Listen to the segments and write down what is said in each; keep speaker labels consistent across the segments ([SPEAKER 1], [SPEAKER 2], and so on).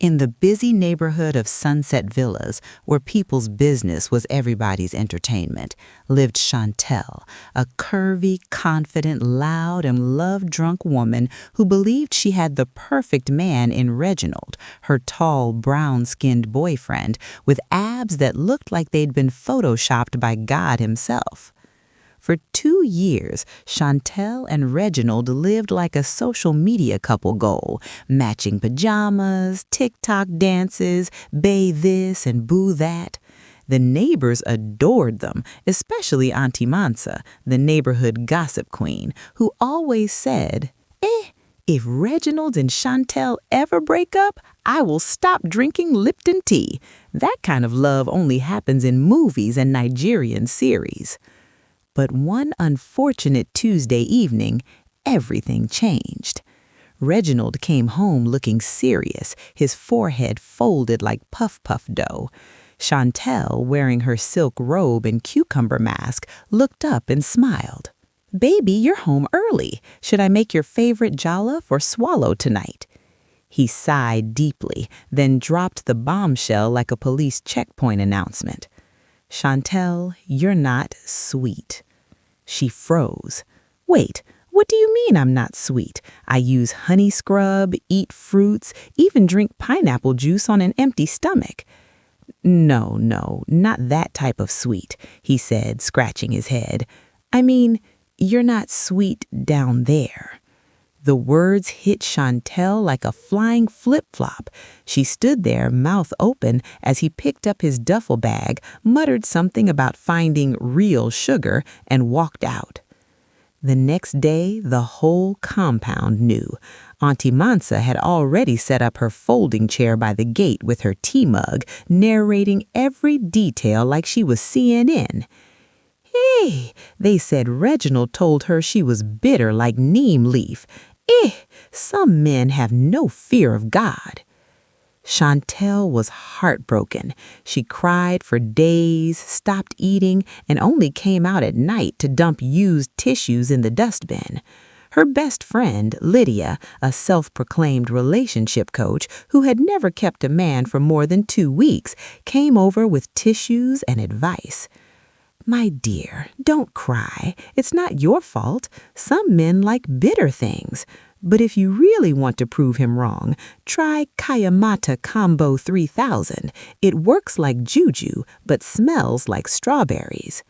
[SPEAKER 1] In the busy neighborhood of Sunset Villas, where people's business was everybody's entertainment, lived Chantel, a curvy, confident, loud, and love-drunk woman who believed she had the perfect man in Reginald, her tall, brown-skinned boyfriend, with abs that looked like they'd been photoshopped by God himself. For 2 years, Chantel and Reginald lived like a social media couple goal, matching pajamas, TikTok dances, bae this and boo that. The neighbors adored them, especially Auntie Mansa, the neighborhood gossip queen, who always said, if Reginald and Chantel ever break up, I will stop drinking Lipton tea. That kind of love only happens in movies and Nigerian series. But one unfortunate Tuesday evening, everything changed. Reginald came home looking serious, his forehead folded like puff-puff dough. Chantel, wearing her silk robe and cucumber mask, looked up and smiled. "Baby, you're home early. Should I make your favorite jollof or swallow tonight?" He sighed deeply, then dropped the bombshell like a police checkpoint announcement. "Chantel, you're not sweet." She froze. "Wait, what do you mean I'm not sweet? I use honey scrub, eat fruits, even drink pineapple juice on an empty stomach." No, not that type of sweet," he said, scratching his head. "I mean, you're not sweet down there." The words hit Chantel like a flying flip-flop. She stood there, mouth open, as he picked up his duffel bag, muttered something about finding real sugar, and walked out. The next day, the whole compound knew. Auntie Mansa had already set up her folding chair by the gate with her tea mug, narrating every detail like she was CNN. "Hey," they said Reginald told her she was bitter like neem leaf. Some men have no fear of God." Chantel was heartbroken. She cried for days, stopped eating, and only came out at night to dump used tissues in the dustbin. Her best friend, Lydia, a self-proclaimed relationship coach who had never kept a man for more than 2 weeks, came over with tissues and advice. "My dear, don't cry. It's not your fault. Some men like bitter things. But if you really want to prove him wrong, try Kayamata Combo 3000. It works like juju, but smells like strawberries."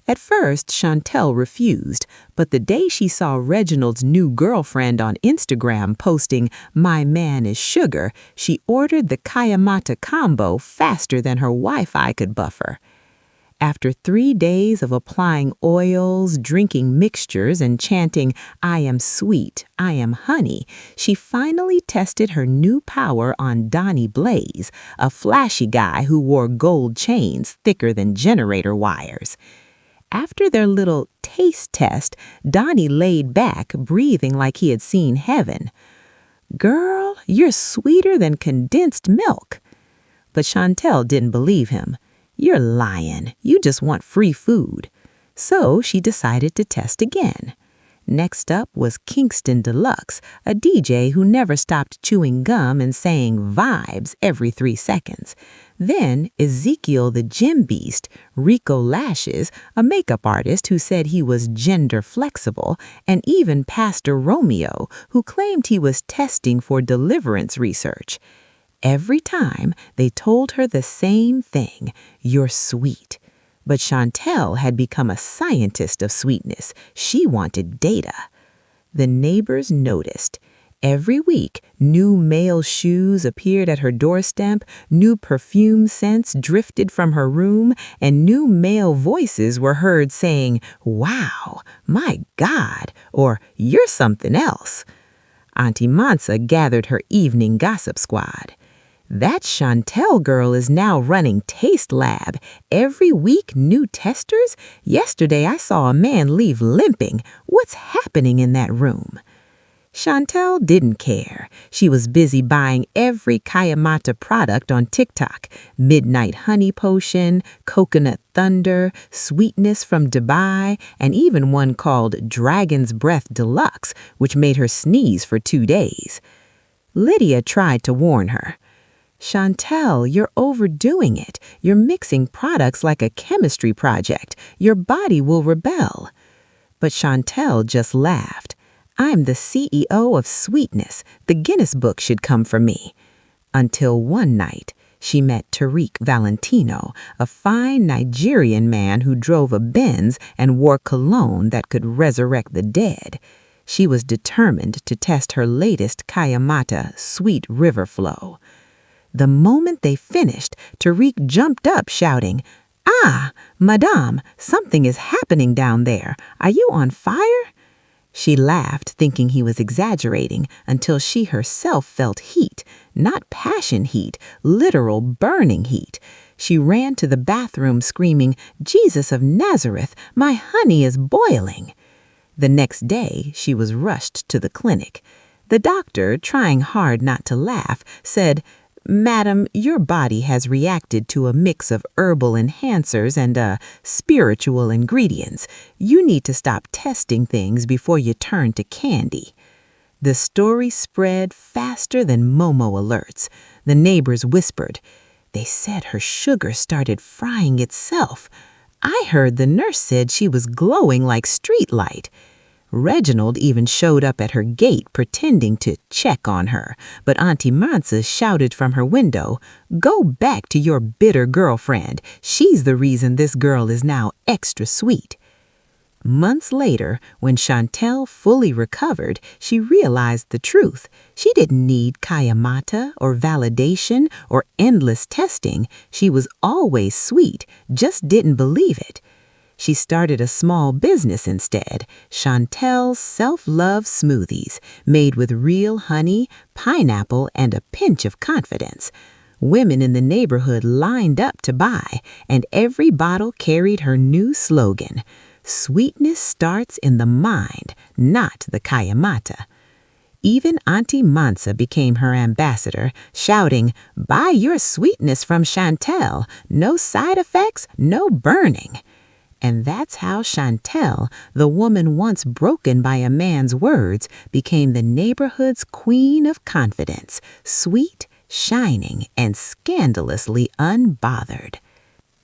[SPEAKER 1] At first, Chantel refused, but the day she saw Reginald's new girlfriend on Instagram posting, "My man is sugar," she ordered the Kayamata Combo faster than her Wi-Fi could buffer. After 3 days of applying oils, drinking mixtures, and chanting, "I am sweet, I am honey," she finally tested her new power on Donnie Blaze, a flashy guy who wore gold chains thicker than generator wires. After their little taste test, Donnie laid back, breathing like he had seen heaven. "Girl, you're sweeter than condensed milk." But Chantel didn't believe him. "You're lying. You just want free food." So she decided to test again. Next up was Kingston Deluxe, a DJ who never stopped chewing gum and saying vibes every 3 seconds. Then Ezekiel the Gym Beast, Rico Lashes, a makeup artist who said he was gender flexible, and even Pastor Romeo, who claimed he was testing for deliverance research. Every time, they told her the same thing: "You're sweet." But Chantel had become a scientist of sweetness. She wanted data. The neighbors noticed. Every week, new male shoes appeared at her doorstep, new perfume scents drifted from her room, and new male voices were heard saying, "Wow, my God," or "You're something else." Auntie Mansa gathered her evening gossip squad. "That Chantel girl is now running Taste Lab. Every week, new testers? Yesterday, I saw a man leave limping. What's happening in that room?" Chantel didn't care. She was busy buying every Kayamata product on TikTok: Midnight Honey Potion, Coconut Thunder, Sweetness from Dubai, and even one called Dragon's Breath Deluxe, which made her sneeze for 2 days. Lydia tried to warn her. "Chantel, you're overdoing it. You're mixing products like a chemistry project. Your body will rebel." But Chantel just laughed. "I'm the CEO of sweetness. The Guinness Book should come for me." Until one night, she met Tariq Valentino, a fine Nigerian man who drove a Benz and wore cologne that could resurrect the dead. She was determined to test her latest Kayamata sweet river flow. The moment they finished, Tariq jumped up shouting, "Ah, Madame, something is happening down there. Are you on fire?" She laughed, thinking he was exaggerating, until she herself felt heat, not passion heat, literal burning heat. She ran to the bathroom screaming, "Jesus of Nazareth, my honey is boiling." The next day, she was rushed to the clinic. The doctor, trying hard not to laugh, said, "Madam, your body has reacted to a mix of herbal enhancers and spiritual ingredients. You need to stop testing things before you turn to candy." The story spread faster than Momo alerts. The neighbors whispered, "They said her sugar started frying itself. I heard the nurse said she was glowing like street light." Reginald even showed up at her gate pretending to check on her, but Auntie Mansa shouted from her window, "Go back to your bitter girlfriend. She's the reason this girl is now extra sweet." Months later, when Chantel fully recovered, she realized the truth. She didn't need Kayamata or validation or endless testing. She was always sweet, just didn't believe it. She started a small business instead, Chantel's Self-Love Smoothies, made with real honey, pineapple, and a pinch of confidence. Women in the neighborhood lined up to buy, and every bottle carried her new slogan, "Sweetness starts in the mind, not the Kayamata." Even Auntie Mansa became her ambassador, shouting, "Buy your sweetness from Chantel. No side effects, no burning." And that's how Chantel, the woman once broken by a man's words, became the neighborhood's queen of confidence, sweet, shining, and scandalously unbothered.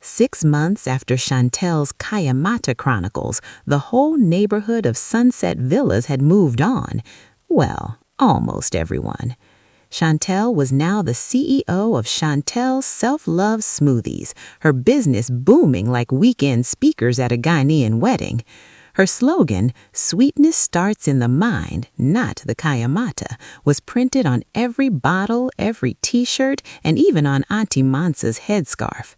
[SPEAKER 1] 6 months after Chantel's Kayamata Chronicles, the whole neighborhood of Sunset Villas had moved on. Well, almost everyone. Chantel was now the CEO of Chantel's Self-Love Smoothies, her business booming like weekend speakers at a Ghanaian wedding. Her slogan, "Sweetness starts in the mind, not the Kayamata," was printed on every bottle, every t-shirt, and even on Auntie Mansa's headscarf.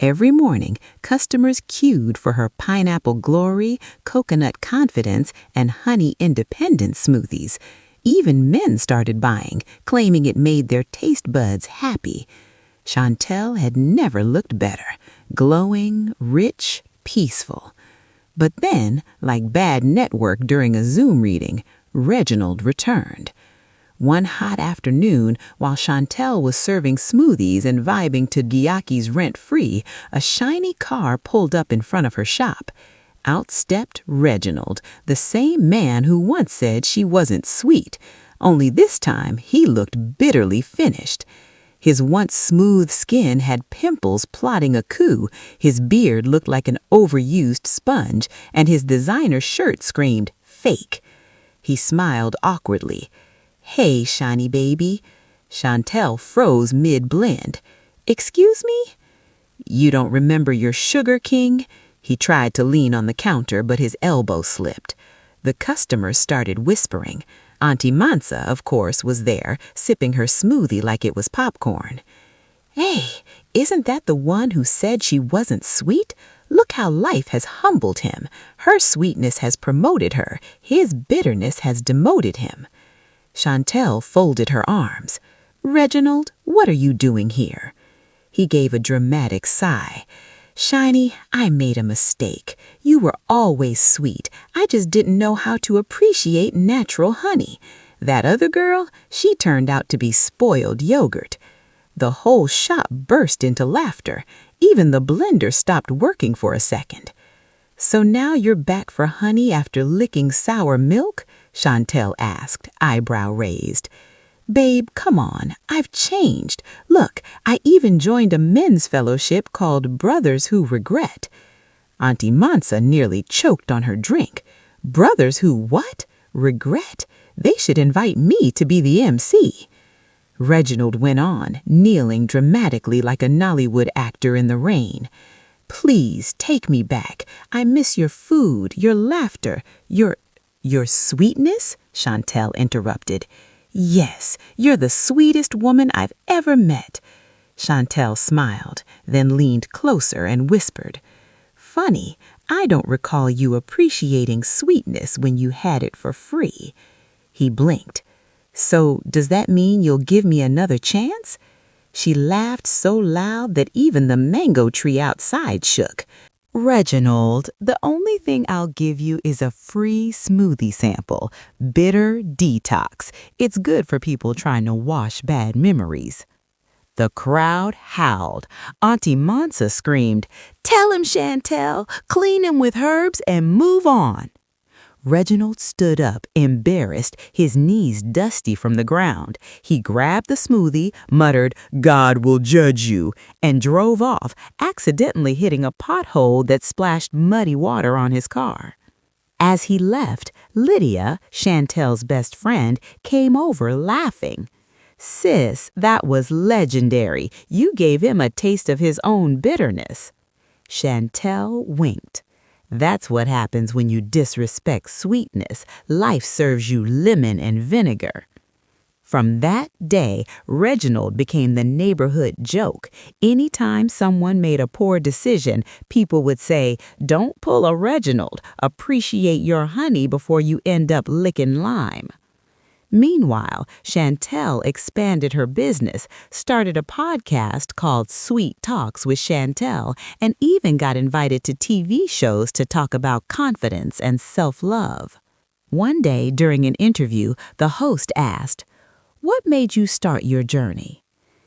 [SPEAKER 1] Every morning, customers queued for her Pineapple Glory, Coconut Confidence, and Honey Independence smoothies. Even men started buying, claiming it made their taste buds happy. Chantel had never looked better, glowing, rich, peaceful. But then, like bad network during a Zoom reading, Reginald returned. One hot afternoon, while Chantel was serving smoothies and vibing to Gyaki's Rent-Free, a shiny car pulled up in front of her shop. Out stepped Reginald, the same man who once said she wasn't sweet, only this time he looked bitterly finished. His once smooth skin had pimples plotting a coup, his beard looked like an overused sponge, and his designer shirt screamed, "Fake." He smiled awkwardly. "Hey, shiny baby." Chantel froze mid-blend. "Excuse me?" "You don't remember your sugar king?" He tried to lean on the counter, but his elbow slipped. The customers started whispering. Auntie Mansa, of course, was there, sipping her smoothie like it was popcorn. "Hey, isn't that the one who said she wasn't sweet? Look how life has humbled him. Her sweetness has promoted her. His bitterness has demoted him." Chantel folded her arms. "Reginald, what are you doing here?" He gave a dramatic sigh. "Shiny, I made a mistake. You were always sweet. I just didn't know how to appreciate natural honey. That other girl, she turned out to be spoiled yogurt." The whole shop burst into laughter. Even the blender stopped working for a second. "So now you're back for honey after licking sour milk?" Chantel asked, eyebrow raised. Babe, come on, I've changed. Look, I even joined a men's fellowship called Brothers Who Regret. Auntie Mansa nearly choked on her drink. Brothers who what? Regret? They should invite me to be the MC. Reginald went on, kneeling dramatically like a Nollywood actor in the rain. Please take me back. I miss your food, your laughter, your sweetness? Chantel interrupted. Yes, you're the sweetest woman I've ever met. Chantel smiled, then leaned closer and whispered, Funny, I don't recall you appreciating sweetness when you had it for free. He blinked. So does that mean you'll give me another chance? She laughed so loud that even the mango tree outside shook. Reginald, the only thing I'll give you is a free smoothie sample. Bitter detox. It's good for people trying to wash bad memories. The crowd howled. Auntie Mansa screamed, Tell him, Chantel, clean him with herbs and move on. Reginald stood up, embarrassed, his knees dusty from the ground. He grabbed the smoothie, muttered, God will judge you, and drove off, accidentally hitting a pothole that splashed muddy water on his car. As he left, Lydia, Chantel's best friend, came over laughing. Sis, that was legendary. You gave him a taste of his own bitterness. Chantel winked. That's what happens when you disrespect sweetness. Life serves you lemon and vinegar. From that day, Reginald became the neighborhood joke. Anytime someone made a poor decision, people would say, Don't pull a Reginald. Appreciate your honey before you end up licking lime. Meanwhile, Chantel expanded her business, started a podcast called Sweet Talks with Chantel, and even got invited to TV shows to talk about confidence and self-love. One day during an interview, the host asked, What made you start your journey?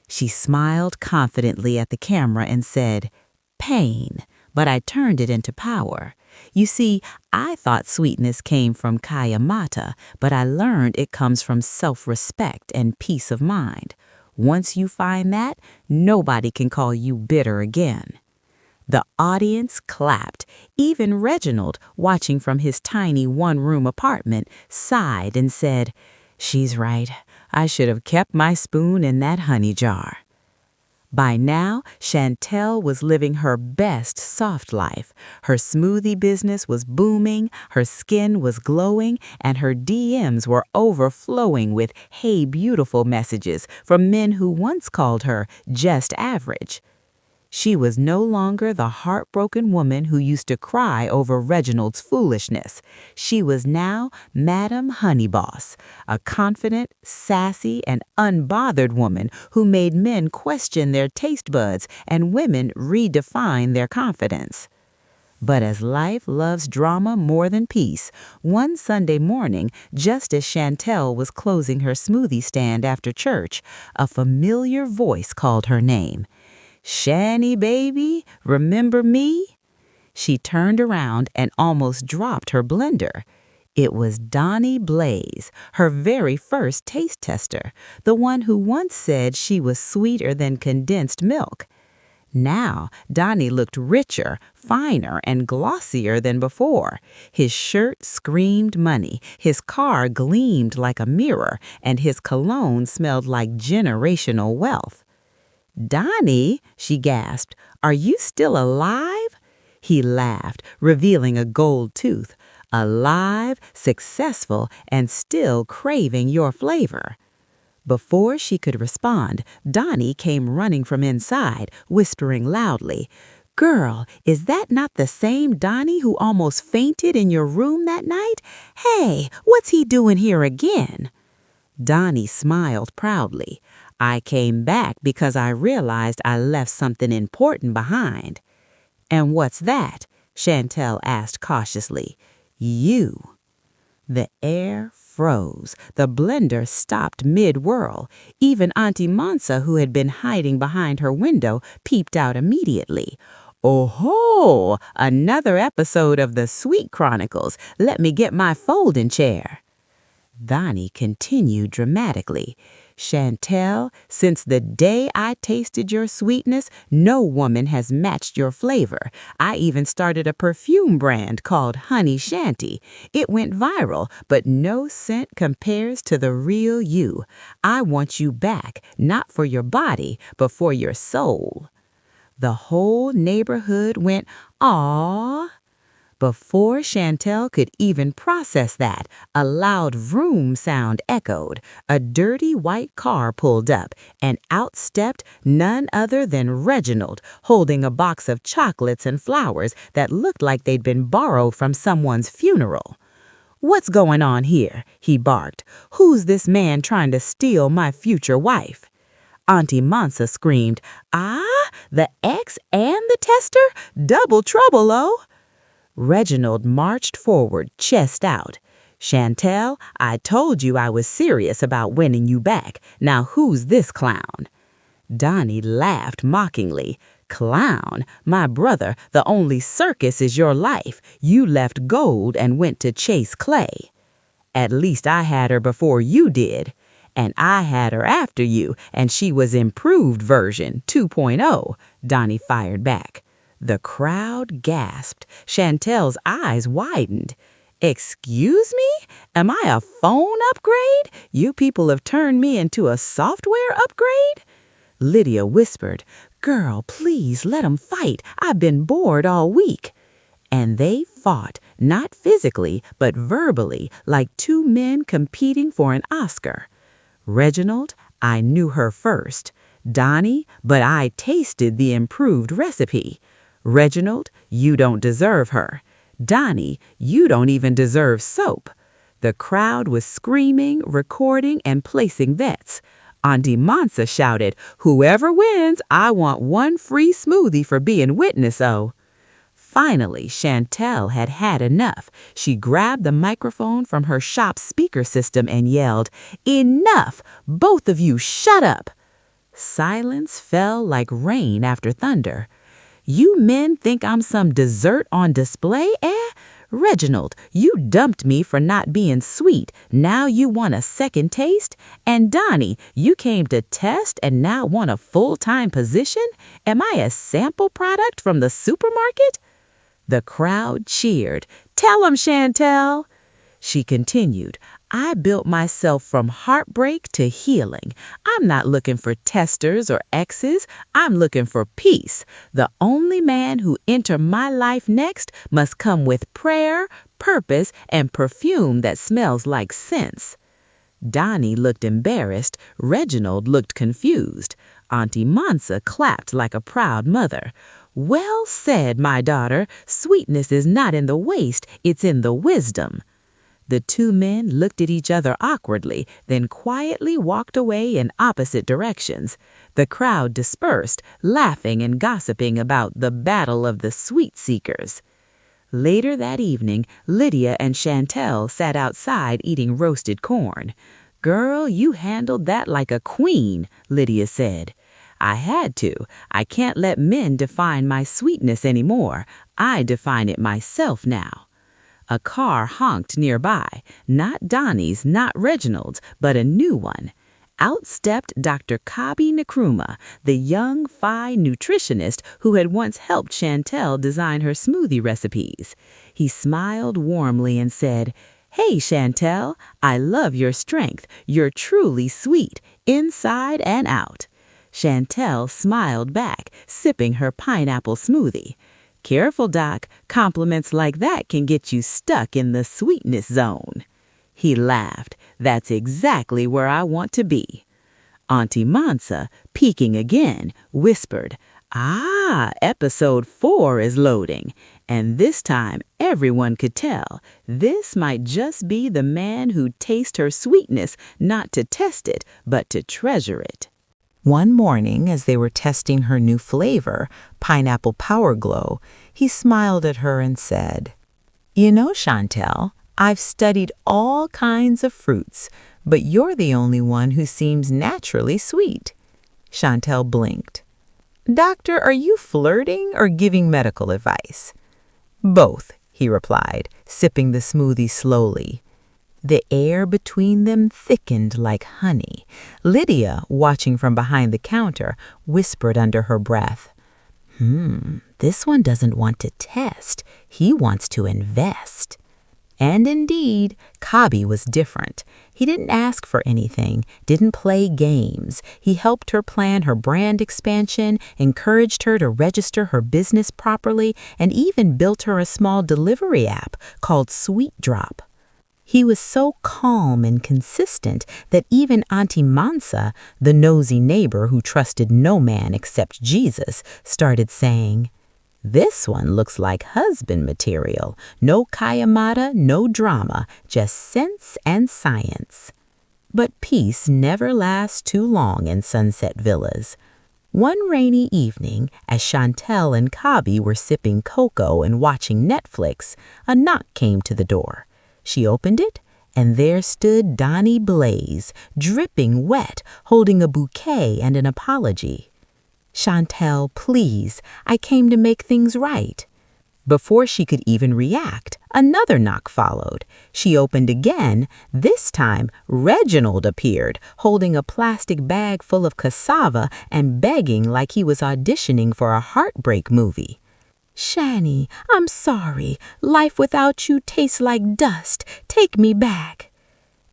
[SPEAKER 1] She smiled confidently at the camera and said, Pain, but I turned it into power. You see, I thought sweetness came from Kaya Mata, but I learned it comes from self-respect and peace of mind. Once you find that, nobody can call you bitter again. The audience clapped. Even Reginald, watching from his tiny one-room apartment, sighed and said, She's right. I should have kept my spoon in that honey jar. By now, Chantel was living her best soft life. Her smoothie business was booming, her skin was glowing, and her DMs were overflowing with "Hey beautiful" messages from men who once called her just average. She was no longer the heartbroken woman who used to cry over Reginald's foolishness. She was now Madam Honeyboss, a confident, sassy, and unbothered woman who made men question their taste buds and women redefine their confidence. But as life loves drama more than peace, one Sunday morning, just as Chantel was closing her smoothie stand after church, a familiar voice called her name. Shani, baby, remember me? She turned around and almost dropped her blender. It was Donnie Blaze, her very first taste tester, the one who once said she was sweeter than condensed milk. Now, Donnie looked richer, finer, and glossier than before. His shirt screamed money, his car gleamed like a mirror, and his cologne smelled like generational wealth. Donnie, she gasped, are you still alive? He laughed, revealing a gold tooth. Alive, successful, and still craving your flavor. Before she could respond, Donnie came running from inside, whispering loudly, Girl, is that not the same Donnie who almost fainted in your room that night? Hey, what's he doing here again? Donnie smiled proudly. I came back because I realized I left something important behind. And what's that? Chantel asked cautiously. You. The air froze. The blender stopped mid-whirl. Even Auntie Mansa, who had been hiding behind her window, peeped out immediately. Oh-ho! Another episode of the Sweet Chronicles. Let me get my folding chair. Donnie continued dramatically. Chantel, since the day I tasted your sweetness, no woman has matched your flavor. I even started a perfume brand called Honey Shanty. It went viral, but no scent compares to the real you. I want you back, not for your body, but for your soul." The whole neighborhood went, "Aww." Before Chantel could even process that, a loud vroom sound echoed. A dirty white car pulled up, and out stepped none other than Reginald, holding a box of chocolates and flowers that looked like they'd been borrowed from someone's funeral. "What's going on here?" he barked. "Who's this man trying to steal my future wife?" Auntie Mansa screamed, "Ah, the ex and the tester? Double trouble, oh!" Reginald marched forward, chest out. "Chantel, I told you I was serious about winning you back. Now who's this clown?" Donnie laughed mockingly. "Clown? My brother, the only circus is your life. You left gold and went to chase clay." "At least I had her before you did." "And I had her after you, and she was improved version 2.0, Donnie fired back. The crowd gasped. Chantel's eyes widened. "Excuse me? Am I a phone upgrade? You people have turned me into a software upgrade?" Lydia whispered, "Girl, please let 'em fight. I've been bored all week." And they fought, not physically, but verbally, like two men competing for an Oscar. "Reginald, I knew her first. Donnie, but I tasted the improved recipe. Reginald, you don't deserve her. Donnie, you don't even deserve soap." The crowd was screaming, recording, and placing bets. Auntie Mansa shouted, "Whoever wins, I want one free smoothie for being witness, oh." Finally, Chantel had had enough. She grabbed the microphone from her shop's speaker system and yelled, "Enough! Both of you shut up!" Silence fell like rain after thunder. "You men think I'm some dessert on display, eh? Reginald, you dumped me for not being sweet. Now you want a second taste? And Donnie, you came to test and now want a full-time position? Am I a sample product from the supermarket?" The crowd cheered. "Tell 'em, Chantel." She continued, "I built myself from heartbreak to healing. I'm not looking for testers or exes. I'm looking for peace. The only man who enter my life next must come with prayer, purpose, and perfume that smells like scents." Donnie looked embarrassed. Reginald looked confused. Auntie Mansa clapped like a proud mother. "Well said, my daughter. Sweetness is not in the waist, it's in the wisdom." The two men looked at each other awkwardly, then quietly walked away in opposite directions. The crowd dispersed, laughing and gossiping about the battle of the sweet seekers. Later that evening, Lydia and Chantel sat outside eating roasted corn. "Girl, you handled that like a queen," Lydia said. "I had to. I can't let men define my sweetness anymore. I define it myself now." A car honked nearby, not Donnie's, not Reginald's, but a new one. Out stepped Dr. Kabi Nkrumah, the young Phi nutritionist who had once helped Chantel design her smoothie recipes. He smiled warmly and said, "Hey, Chantel, I love your strength. You're truly sweet, inside and out." Chantel smiled back, sipping her pineapple smoothie. "Careful, Doc. Compliments like that can get you stuck in the sweetness zone." He laughed. "That's exactly where I want to be." Auntie Mansa, peeking again, whispered, "Ah, episode 4 is loading." And this time everyone could tell this might just be the man who'd taste her sweetness not to test it, but to treasure it. One morning, as they were testing her new flavor, Pineapple Power Glow, he smiled at her and said, "You know, Chantel, I've studied all kinds of fruits, but you're the only one who seems naturally sweet." Chantel blinked. "Doctor, are you flirting or giving medical advice?" "Both," he replied, sipping the smoothie slowly. The air between them thickened like honey. Lydia, watching from behind the counter, whispered under her breath, this one doesn't want to test. He wants to invest. And indeed, Kabi was different. He didn't ask for anything, didn't play games. He helped her plan her brand expansion, encouraged her to register her business properly, and even built her a small delivery app called Sweet Drop. He was so calm and consistent that even Auntie Mansa, the nosy neighbor who trusted no man except Jesus, started saying, "This one looks like husband material. No kayamata, no drama, just sense and science." But peace never lasts too long in Sunset Villas. One rainy evening, as Chantel and Kabi were sipping cocoa and watching Netflix, a knock came to the door. She opened it, and there stood Donnie Blaze, dripping wet, holding a bouquet and an apology. "Chantel, please, I came to make things right." Before she could even react, another knock followed. She opened again. This time, Reginald appeared, holding a plastic bag full of cassava and begging like he was auditioning for a heartbreak movie. "Shani, I'm sorry. Life without you tastes like dust. Take me back."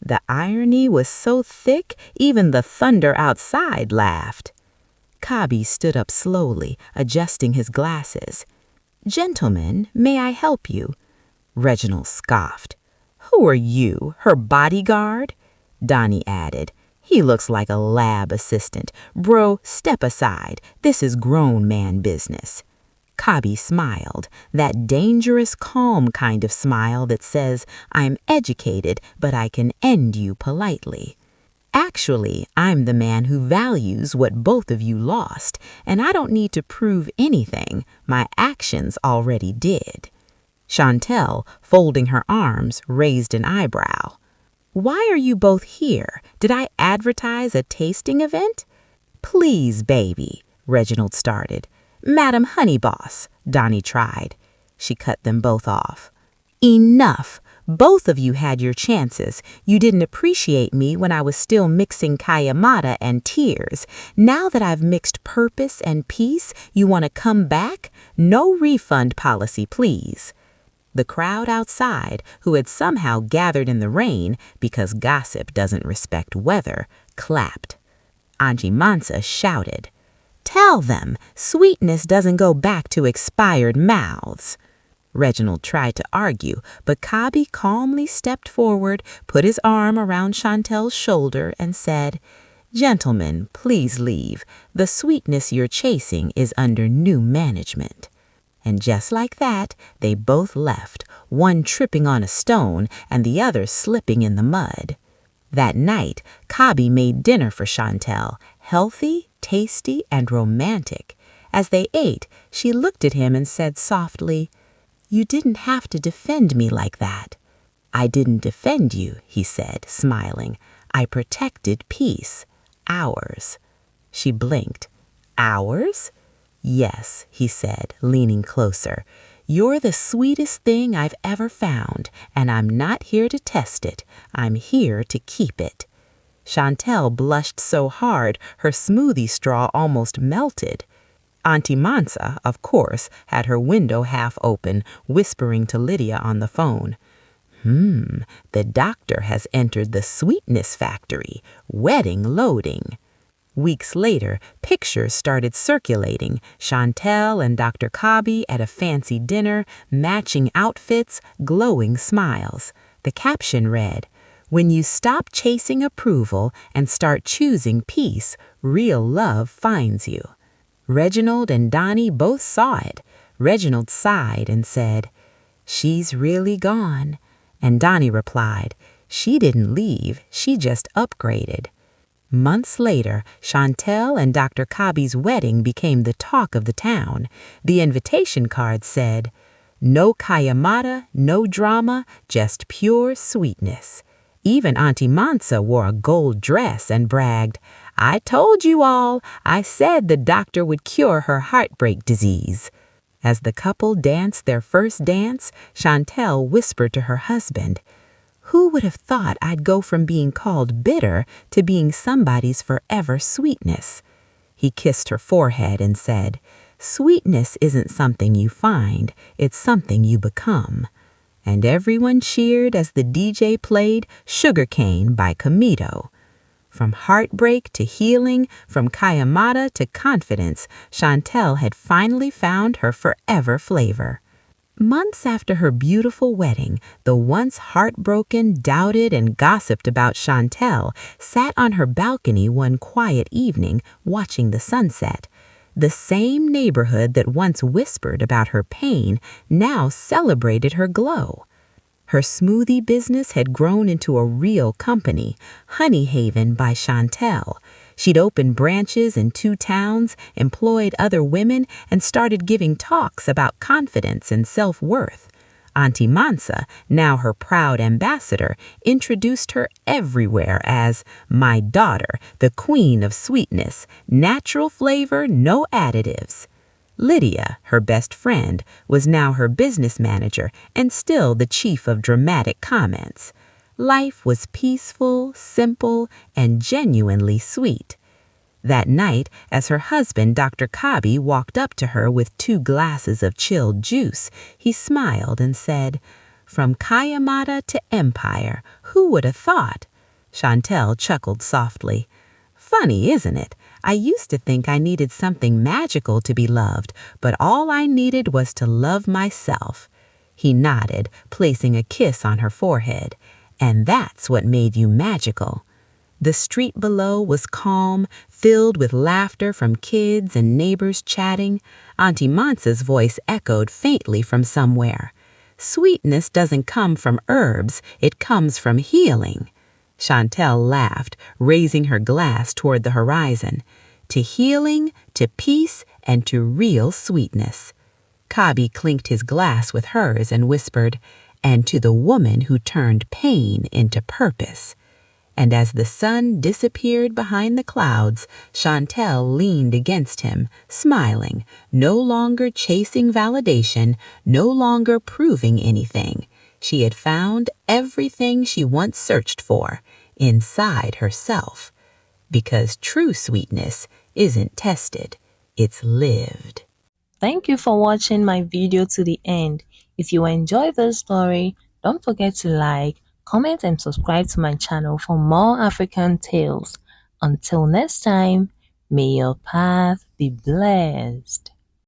[SPEAKER 1] The irony was so thick, even the thunder outside laughed. Kabi stood up slowly, adjusting his glasses. "Gentlemen, may I help you?" Reginald scoffed. "Who are you, her bodyguard?" Donnie added. "He looks like a lab assistant. Bro, step aside. This is grown man business." Kabi smiled, that dangerous, calm kind of smile that says, "I'm educated, but I can end you politely. Actually, I'm the man who values what both of you lost, and I don't need to prove anything. My actions already did." Chantel, folding her arms, raised an eyebrow. "Why are you both here? Did I advertise a tasting event?" "Please, baby," Reginald started. "Madam Honeyboss," Donnie tried. She cut them both off. "Enough. Both of you had your chances. You didn't appreciate me when I was still mixing kayamata and tears. Now that I've mixed purpose and peace, you want to come back? No refund policy, please." The crowd outside, who had somehow gathered in the rain because gossip doesn't respect weather, clapped. Auntie Mansa shouted, "Tell them, sweetness doesn't go back to expired mouths." Reginald tried to argue, but Kabi calmly stepped forward, put his arm around Chantel's shoulder, and said, "Gentlemen, please leave. The sweetness you're chasing is under new management." And just like that, they both left, one tripping on a stone and the other slipping in the mud. That night, Kabi made dinner for Chantel, healthy, tasty, and romantic. As they ate, she looked at him and said softly, "You didn't have to defend me like that." "I didn't defend you," he said, smiling. "I protected peace. Ours." She blinked. "Ours?" "Yes," he said, leaning closer. "You're the sweetest thing I've ever found, and I'm not here to test it. I'm here to keep it." Chantel blushed so hard her smoothie straw almost melted. Auntie Mansa, of course, had her window half open, whispering to Lydia on the phone. The doctor has entered the sweetness factory. Wedding loading." Weeks later, pictures started circulating, Chantel and Dr. Kabi at a fancy dinner, matching outfits, glowing smiles. The caption read, "When you stop chasing approval and start choosing peace, real love finds you." Reginald and Donnie both saw it. Reginald sighed and said, "She's really gone." And Donnie replied, "She didn't leave, she just upgraded." Months later, Chantel and Dr. Kabi's wedding became the talk of the town. The invitation card said, "No kayamata, no drama, just pure sweetness." Even Auntie Mansa wore a gold dress and bragged, "I told you all, I said the doctor would cure her heartbreak disease." As the couple danced their first dance, Chantel whispered to her husband, Who would have thought I'd go from being called bitter to being somebody's forever sweetness? He kissed her forehead and said, "Sweetness isn't something you find, it's something you become." And everyone cheered as the DJ played Sugarcane by Comito. From heartbreak to healing, from Kayamata to confidence, Chantel had finally found her forever flavor. Months after her beautiful wedding, the once heartbroken, doubted, and gossiped about Chantel sat on her balcony one quiet evening watching the sunset. The same neighborhood that once whispered about her pain now celebrated her glow. Her smoothie business had grown into a real company, Honey Haven by Chantel. She'd opened branches in 2 towns, employed other women, and started giving talks about confidence and self-worth. Auntie Mansa, now her proud ambassador, introduced her everywhere as "my daughter, the queen of sweetness, natural flavor, no additives." Lydia, her best friend, was now her business manager and still the chief of dramatic comments. Life was peaceful, simple, and genuinely sweet. That night, as her husband, Dr. Kabi, walked up to her with 2 glasses of chilled juice, he smiled and said, "From Kayamata to Empire, who would have thought?" Chantel chuckled softly. "Funny, isn't it? I used to think I needed something magical to be loved, but all I needed was to love myself." He nodded, placing a kiss on her forehead. "And that's what made you magical." The street below was calm, filled with laughter from kids and neighbors chatting. Auntie Mansa's voice echoed faintly from somewhere. "Sweetness doesn't come from herbs, it comes from healing." Chantel laughed, raising her glass toward the horizon. "To healing, to peace, and to real sweetness." Kabi clinked his glass with hers and whispered, "And to the woman who turned pain into purpose." And as the sun disappeared behind the clouds, Chantel leaned against him, smiling, no longer chasing validation, no longer proving anything. She had found everything she once searched for inside herself. Because true sweetness isn't tested, it's lived.
[SPEAKER 2] Thank you for watching my video to the end. If you enjoyed this story, don't forget to like, comment and subscribe to my channel for more African tales. Until next time, may your path be blessed.